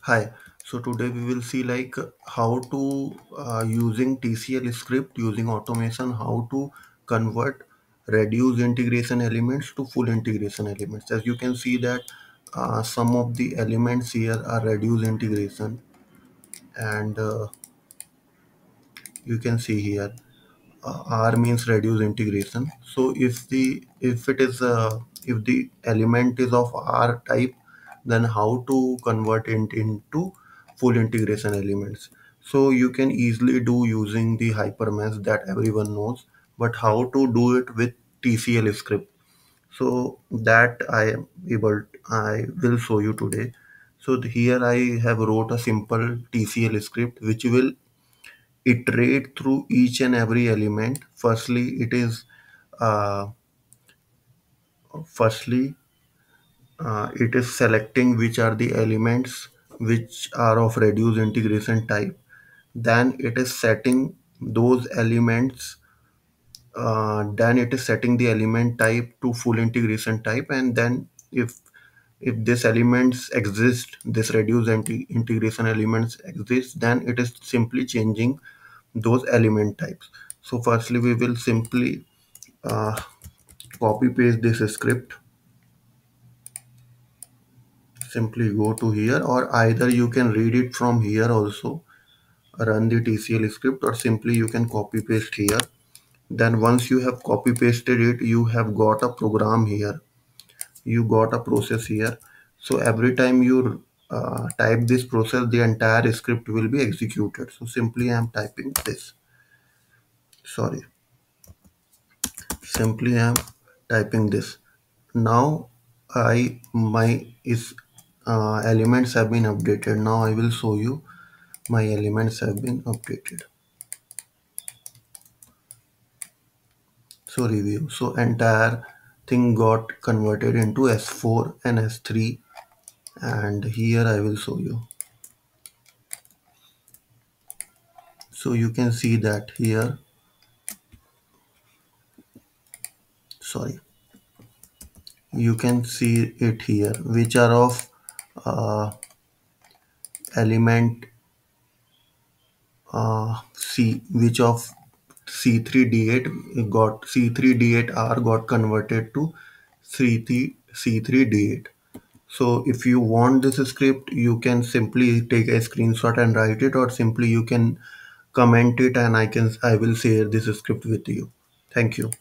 Hi. So today we will see like how to using TCL script using automation, how to convert reduce integration elements to full integration elements. As you can see that some of the elements here are reduce integration, and you can see here R means reduce integration. So if it is if the element is of R type, then how to convert it into full integration elements? So you can easily do using the hypermesh that everyone knows, but how to do it with TCL script? So that I will show you today. So here I have wrote a simple TCL script which will iterate through each and every element. Uh, firstly, it is selecting which are the elements which are of reduced integration type. Then it is setting those elements. Then it is setting the element type to full integration type, and then if this elements exist, this reduced integration elements exist, then it is simply changing those element types. So firstly we will simply uh, copy paste this script. Simply go to here, or either you can read it from here also, run the TCL script, or simply you can copy paste here. Then once you have copy pasted it, you have got a program here, you got a process here. So every time you type this process, the entire script will be executed. So simply I am typing this, sorry, simply I am typing this. Now I my is elements have been updated. Now I will show you my elements have been updated. So review, so entire thing got converted into S4 and S3, and here I will show you. So you can see that here, sorry, you can see it here which are of element C, which of C3D8 got C3D8R got converted to C3D8. So if you want this script, you can simply take a screenshot and write it, or simply you can comment it and I will share this script with you. Thank you.